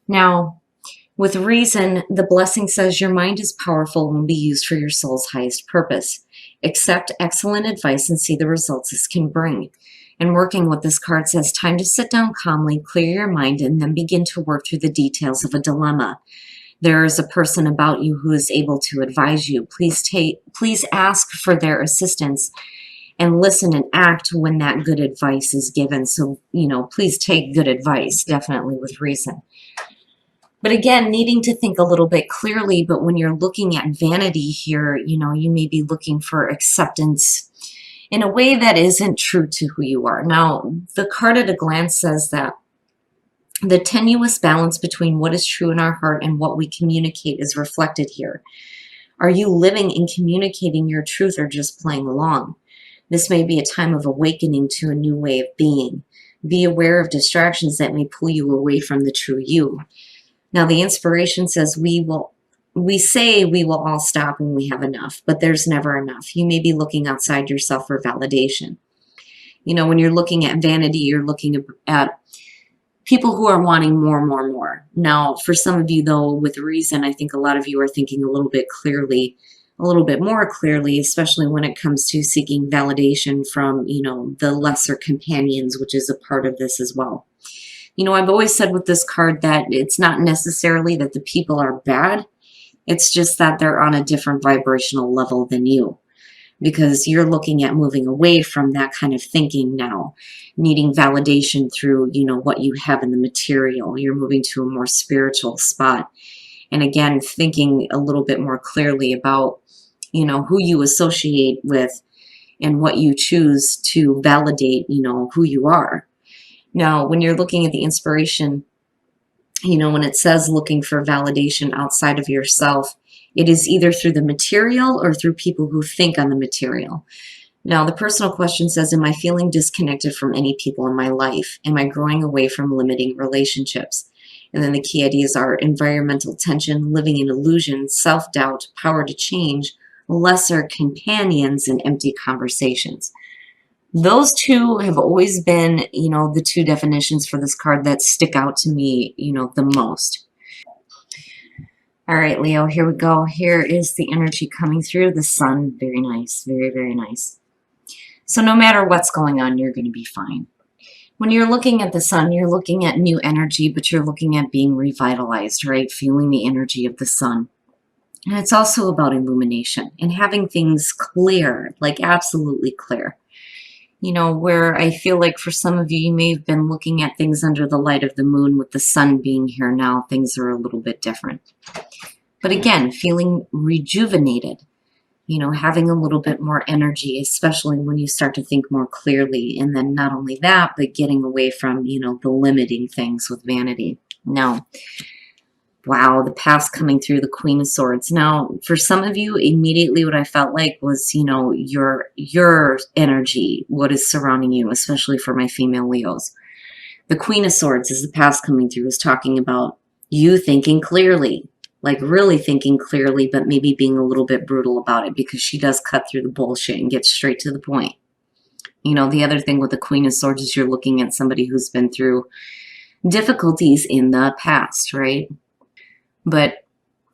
Now, with reason, the blessing says your mind is powerful and will be used for your soul's highest purpose. Accept excellent advice and see the results this can bring. And working with this card says time to sit down calmly, clear your mind, and then begin to work through the details of a dilemma. There is a person about you who is able to advise you. Please ask for their assistance and listen and act when that good advice is given. So, please take good advice, definitely with reason. But again, needing to think a little bit clearly, but when you're looking at vanity here, you may be looking for acceptance in a way that isn't true to who you are. Now, the card at a glance says that the tenuous balance between what is true in our heart and what we communicate is reflected here. Are you living and communicating your truth or just playing along? This may be a time of awakening to a new way of being. Be aware of distractions that may pull you away from the true you. Now, the inspiration says we say we will all stop when we have enough, but there's never enough. You may be looking outside yourself for validation. When you're looking at vanity, you're looking at people who are wanting more, more, more. Now, for some of you, though, with reason, I think a lot of you are thinking a little bit more clearly, especially when it comes to seeking validation from, the lesser companions, which is a part of this as well. I've always said with this card that it's not necessarily that the people are bad. It's just that they're on a different vibrational level than you, because you're looking at moving away from that kind of thinking now, needing validation through, what you have in the material. You're moving to a more spiritual spot. And again, thinking a little bit more clearly about, who you associate with and what you choose to validate, who you are. Now, when you're looking at the inspiration, when it says looking for validation outside of yourself, it is either through the material or through people who think on the material. Now, the personal question says, am I feeling disconnected from any people in my life? Am I growing away from limiting relationships? And then the key ideas are environmental tension, living in illusion, self-doubt, power to change, lesser companions, and empty conversations. Those two have always been, the two definitions for this card that stick out to me, the most. All right, Leo, here we go. Here is the energy coming through the sun. Very nice. Very, very nice. So no matter what's going on, you're going to be fine. When you're looking at the sun, you're looking at new energy, but you're looking at being revitalized, right? Feeling the energy of the sun. And it's also about illumination and having things clear, like absolutely clear. Where I feel like for some of you, you may have been looking at things under the light of the moon. With the sun being here now, things are a little bit different. But again, feeling rejuvenated, having a little bit more energy, especially when you start to think more clearly. And then not only that, but getting away from, the limiting things with vanity. Now, wow, the past coming through the Queen of Swords. Now, for some of you, immediately what I felt like was, your energy, what is surrounding you, especially for my female Leos. The Queen of Swords is the past coming through, is talking about you thinking clearly, like really thinking clearly, but maybe being a little bit brutal about it, because she does cut through the bullshit and get straight to the point. The other thing with the Queen of Swords is you're looking at somebody who's been through difficulties in the past, right? But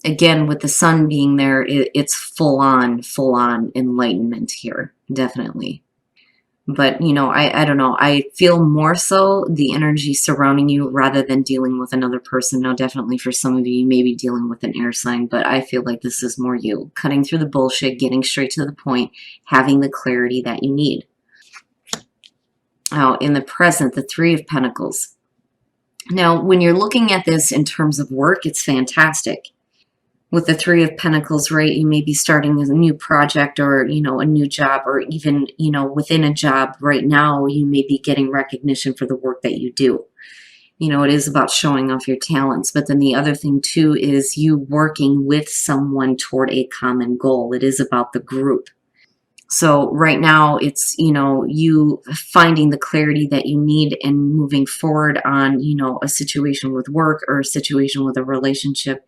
again, with the sun being there, it's full on enlightenment here, definitely. But, I don't know. I feel more so the energy surrounding you rather than dealing with another person. Now, definitely for some of you, you may be dealing with an air sign, but I feel like this is more you. Cutting through the bullshit, getting straight to the point, having the clarity that you need. Now, in the present, the Three of Pentacles. Now, when you're looking at this in terms of work, it's fantastic. With the Three of Pentacles, right, you may be starting a new project or, a new job, or even, within a job right now, you may be getting recognition for the work that you do. It is about showing off your talents. But then the other thing, too, is you working with someone toward a common goal. It is about the group. So right now it's, you finding the clarity that you need and moving forward on, a situation with work or a situation with a relationship.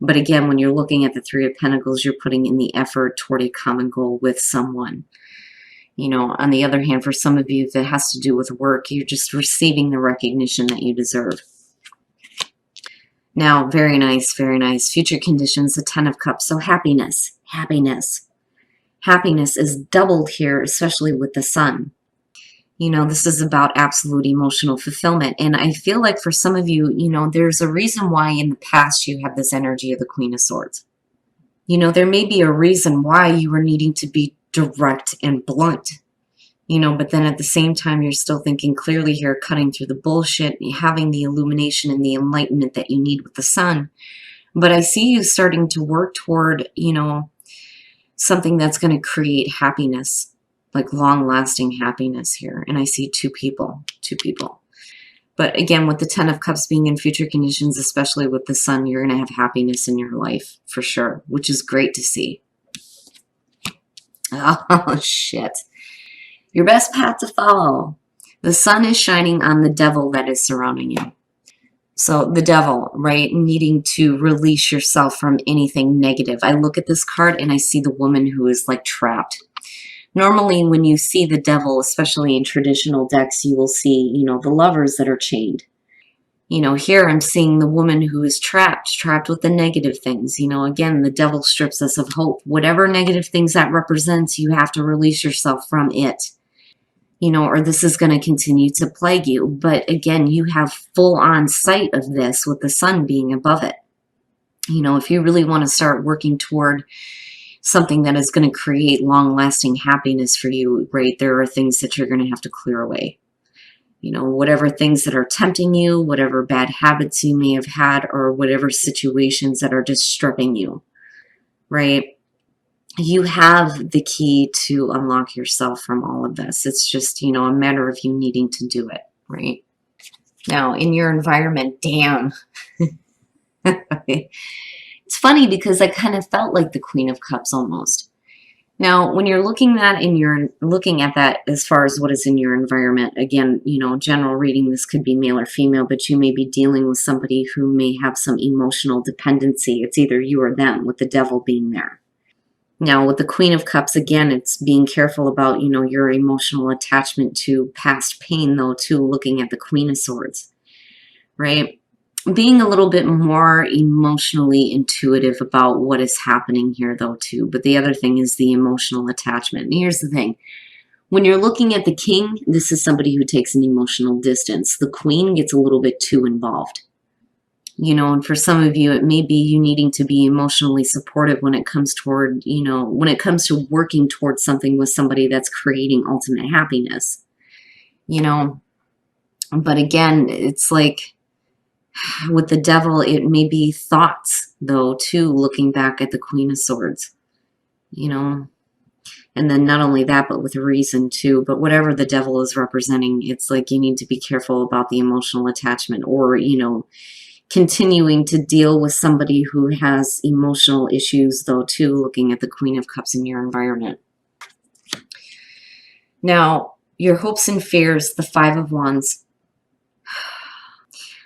But again, when you're looking at the Three of Pentacles, you're putting in the effort toward a common goal with someone. On the other hand, for some of you, if it has to do with work, you're just receiving the recognition that you deserve. Now, very nice, very nice. Future conditions, the Ten of Cups. So happiness, happiness. Happiness is doubled here, especially with the Sun. You know, this is about absolute emotional fulfillment. And I feel like for some of you, you know, there's a reason why in the past you have this energy of the Queen of Swords. You know, there may be a reason why you were needing to be direct and blunt, you know, but then at the same time, you're still thinking clearly here, cutting through the bullshit, having the illumination and the enlightenment that you need with the Sun. But I see you starting to work toward, you know, something that's going to create happiness, like long-lasting happiness here. And I see two people. But again, with the Ten of Cups being in future conditions, especially with the Sun, you're going to have happiness in your life for sure, which is great to see. Oh, shit. Your best path to follow. The Sun is shining on the devil that is surrounding you. So the devil, right, needing to release yourself from anything negative. I look at this card and I see the woman who is like trapped. Normally when you see the devil, especially in traditional decks, you will see, you know, the lovers that are chained. You know, here I'm seeing the woman who is trapped with the negative things. You know, again, the devil strips us of hope. Whatever negative things that represents, you have to release yourself from it. You know, or this is going to continue to plague you. But again, you have full on sight of this with the Sun being above it. You know, if you really want to start working toward something that is going to create long-lasting happiness for you, right, there are things that you're going to have to clear away. You know, whatever things that are tempting you, whatever bad habits you may have had, or whatever situations that are just stripping you, right? You have the key to unlock yourself from all of this. It's just, you know, a matter of you needing to do it, right? Now, in your environment, damn. It's funny because I kind of felt like the Queen of Cups almost. Now, when you're looking at that as far as what is in your environment, again, you know, general reading, this could be male or female, but you may be dealing with somebody who may have some emotional dependency. It's either you or them, with the devil being there. Now, with the Queen of Cups, again, it's being careful about, you know, your emotional attachment to past pain, though, too, looking at the Queen of Swords, right? Being a little bit more emotionally intuitive about what is happening here, though, too. But the other thing is the emotional attachment. And here's the thing. When you're looking at the King, this is somebody who takes an emotional distance. The Queen gets a little bit too involved. You know, and for some of you, it may be you needing to be emotionally supportive when it comes toward, you know, when it comes to working towards something with somebody that's creating ultimate happiness, you know. But again, it's like with the devil, it may be thoughts, though, too, looking back at the Queen of Swords, you know. And then not only that, but with reason, too. But whatever the devil is representing, it's like you need to be careful about the emotional attachment, or, you know, continuing to deal with somebody who has emotional issues, though, too, looking at the Queen of Cups in your environment. Now, your hopes and fears, the Five of Wands.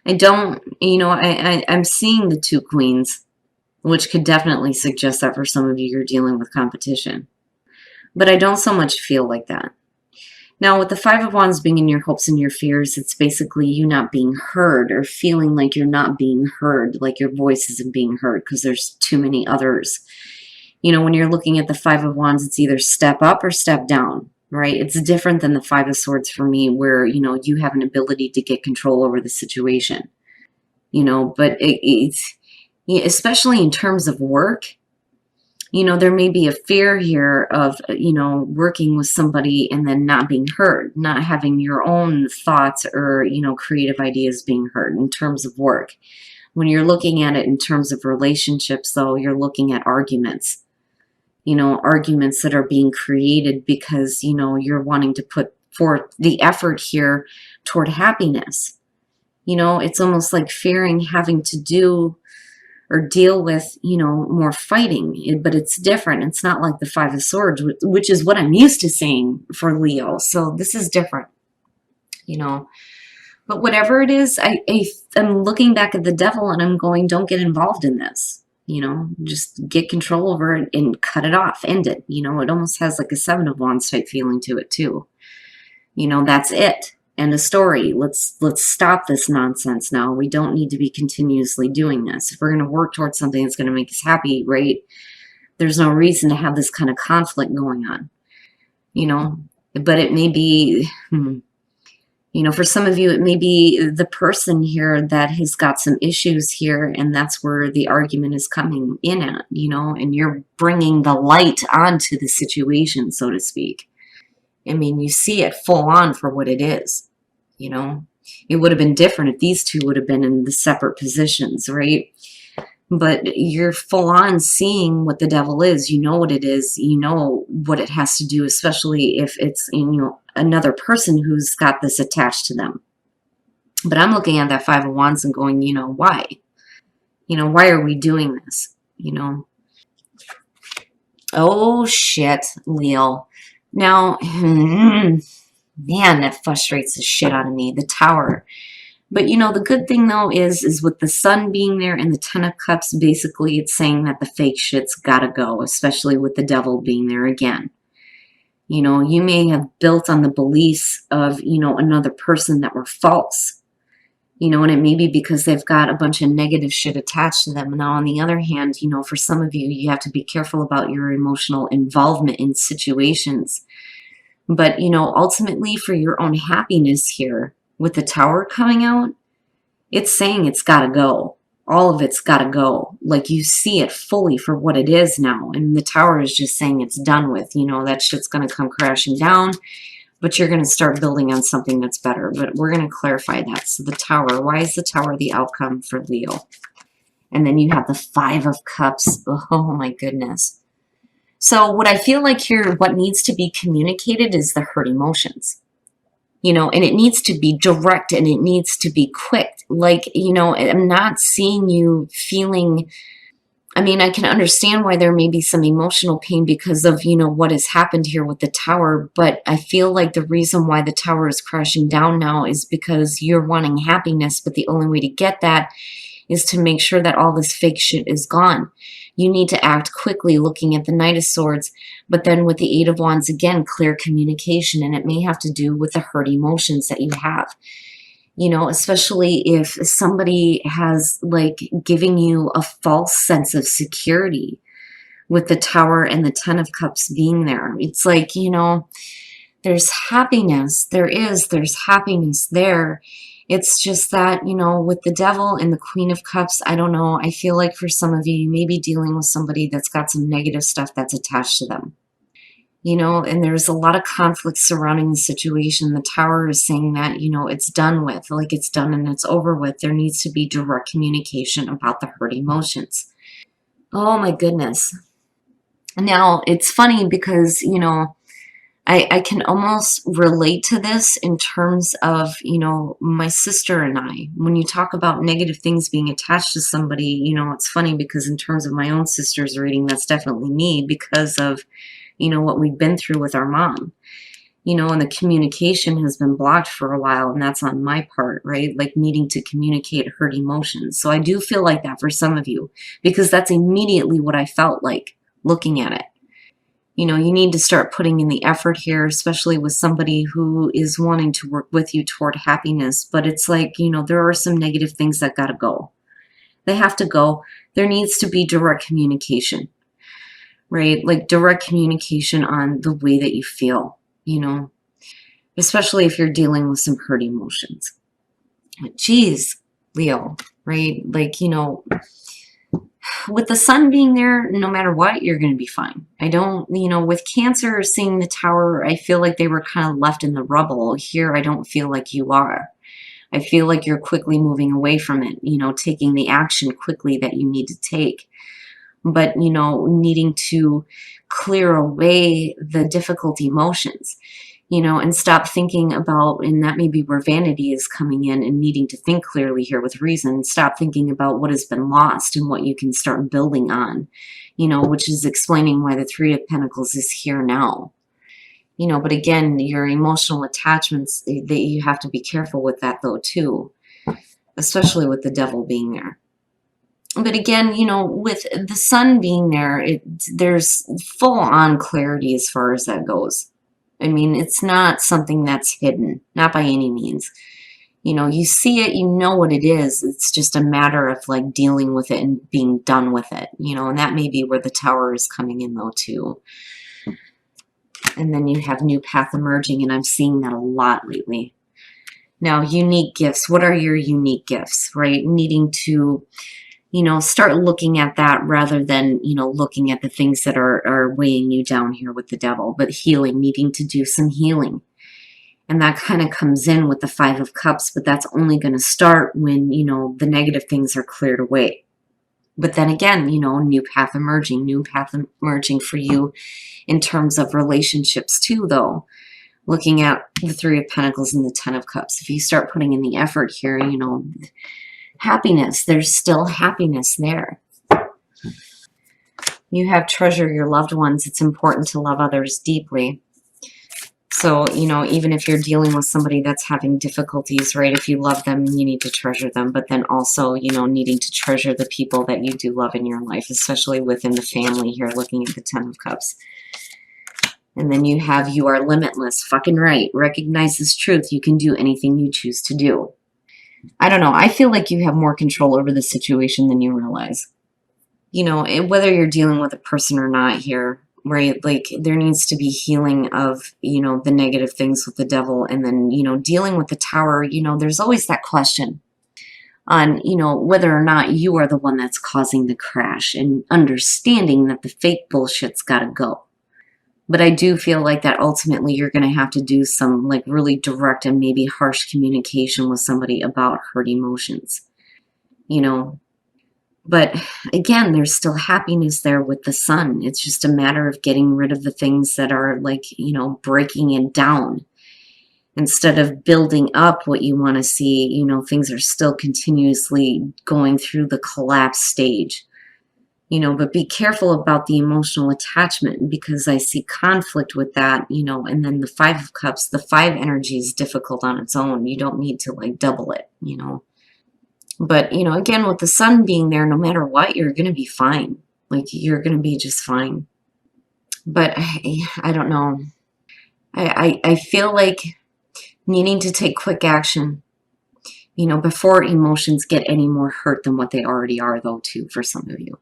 I don't, you know, I'm seeing the two queens, which could definitely suggest that for some of you, you're dealing with competition. But I don't so much feel like that. Now, with the Five of Wands being in your hopes and your fears, it's basically you not being heard, or feeling like you're not being heard, like your voice isn't being heard because there's too many others. You know, when you're looking at the Five of Wands, it's either step up or step down, right? It's different than the Five of Swords for me, where, you know, you have an ability to get control over the situation, you know, but it's, especially in terms of work, you know, there may be a fear here of, you know, working with somebody and then not being heard, not having your own thoughts or, you know, creative ideas being heard in terms of work. When you're looking at it in terms of relationships, though, you're looking at arguments, you know, arguments that are being created because, you know, you're wanting to put forth the effort here toward happiness. You know, it's almost like fearing having to do or deal with, you know, more fighting, but it's different. It's not like the Five of Swords, which is what I'm used to seeing for Leo. So this is different, you know. But whatever it is, I'm looking back at the devil and I'm going, don't get involved in this, you know, just get control over it and cut it off, end it. You know, it almost has like a Seven of Wands type feeling to it too. You know, that's it. End of story. Let's stop this nonsense now. We don't need to be continuously doing this. If we're going to work towards something that's going to make us happy, right? There's no reason to have this kind of conflict going on, you know. But it may be, for some of you, it may be the person here that has got some issues here, and that's where the argument is coming in at, and you're bringing the light onto the situation, so to speak. I mean, you see it full on for what it is, It would have been different if these two would have been in the separate positions, right? But you're full on seeing what the devil is. You know what it is. You know what it has to do, especially if it's another person who's got this attached to them. But I'm looking at that Five of Wands and going, why? Why are we doing this? Oh, shit, Leo. Now, man, that frustrates the shit out of me. The Tower. But, the good thing, though, is with the Sun being there and the Ten of Cups, basically it's saying that the fake shit's gotta go, especially with the Devil being there again. You may have built on the beliefs of, another person that were false. And it may be because they've got a bunch of negative shit attached to them. Now, on the other hand, for some of you, you have to be careful about your emotional involvement in situations. But, ultimately for your own happiness here, with the Tower coming out, it's saying it's got to go. All of it's got to go. Like, you see it fully for what it is now. And the Tower is just saying it's done with. That shit's going to come crashing down. But you're going to start building on something that's better. But we're going to clarify that. So the Tower. Why is the Tower the outcome for Leo? And then you have the Five of Cups. Oh, my goodness. So what I feel like here, what needs to be communicated is the hurt emotions. And it needs to be direct and it needs to be quick. Like, I'm not seeing you feeling, I mean, I can understand why there may be some emotional pain because of, what has happened here with the Tower. But I feel like the reason why the Tower is crashing down now is because you're wanting happiness. But the only way to get that is to make sure that all this fake shit is gone. You need to act quickly, looking at the Knight of Swords, but then with the Eight of Wands, again, clear communication, and it may have to do with the hurt emotions that you have. Especially if somebody has, like, giving you a false sense of security with the Tower and the Ten of Cups being there. It's like, there's happiness. There's happiness there. It's just that, with the Devil and the Queen of Cups, I don't know. I feel like for some of you, you may be dealing with somebody that's got some negative stuff that's attached to them. And there's a lot of conflict surrounding the situation. The Tower is saying that, it's done with, like it's done and it's over with. There needs to be direct communication about the hurt emotions. Oh my goodness. Now, it's funny because, I can almost relate to this in terms of, my sister and I. When you talk about negative things being attached to somebody, it's funny because in terms of my own sister's reading, that's definitely me because of, what we've been through with our mom. And the communication has been blocked for a while, and that's on my part, right? Like needing to communicate hurt emotions. So I do feel like that for some of you because that's immediately what I felt like looking at it. You need to start putting in the effort here, especially with somebody who is wanting to work with you toward happiness. But it's like, there are some negative things that got to go. They have to go. There needs to be direct communication, right? Like direct communication on the way that you feel, especially if you're dealing with some hurt emotions. But geez, Leo, right? Like, with the Sun being there, no matter what, you're going to be fine. I don't, with Cancer seeing the Tower, I feel like they were kind of left in the rubble. Here, I don't feel like you are. I feel like you're quickly moving away from it, taking the action quickly that you need to take. But, needing to clear away the difficult emotions. And stop thinking about, and that may be where vanity is coming in and needing to think clearly here with reason. Stop thinking about what has been lost and what you can start building on, which is explaining why the Three of Pentacles is here now. But again, your emotional attachments, that you have to be careful with that though too, especially with the Devil being there. But again, with the Sun being there, there's full on clarity as far as that goes. I mean, it's not something that's hidden, not by any means. You know, you see it, you know what it is. It's just a matter of like dealing with it and being done with it, you know, and that may be where the Tower is coming in though too. And then you have new path emerging, and I'm seeing that a lot lately. Now, unique gifts. What are your unique gifts, right? Needing to, you know, start looking at that rather than, you know, looking at the things that are weighing you down here with the devil, but healing, needing to do some healing. And that kind of comes in with the Five of Cups, but that's only going to start when, you know, the negative things are cleared away. But then again, you know, new path emerging for you in terms of relationships too, though. Looking at the Three of Pentacles and the Ten of Cups. If you start putting in the effort here, you know, happiness, there's still happiness there. You have treasure your loved ones. It's important to love others deeply. So, you know, even if you're dealing with somebody that's having difficulties, right, if you love them, you need to treasure them. But then also, you know, needing to treasure the people that you do love in your life, especially within the family here, looking at the Ten of Cups. And then you have you are limitless. Fucking right. Recognize this truth. You can do anything you choose to do. I don't know. I feel like you have more control over the situation than you realize. You know, whether you're dealing with a person or not here, right? Like there needs to be healing of, you know, the negative things with the devil. And then, you know, dealing with the Tower, you know, there's always that question on, you know, whether or not you are the one that's causing the crash, and understanding that the fake bullshit's got to go. But I do feel like that ultimately you're going to have to do some like really direct and maybe harsh communication with somebody about hurt emotions, you know. But again, there's still happiness there with the Sun. It's just a matter of getting rid of the things that are like, you know, breaking it down. Instead of building up what you want to see, you know, things are still continuously going through the collapse stage. You know, but be careful about the emotional attachment, because I see conflict with that, you know. And then the Five of Cups, the five energy is difficult on its own. You don't need to like double it, you know. But, you know, again, with the Sun being there, no matter what, you're going to be fine. Like, you're going to be just fine. But I don't know. I feel like needing to take quick action, you know, before emotions get any more hurt than what they already are, though, too, for some of you.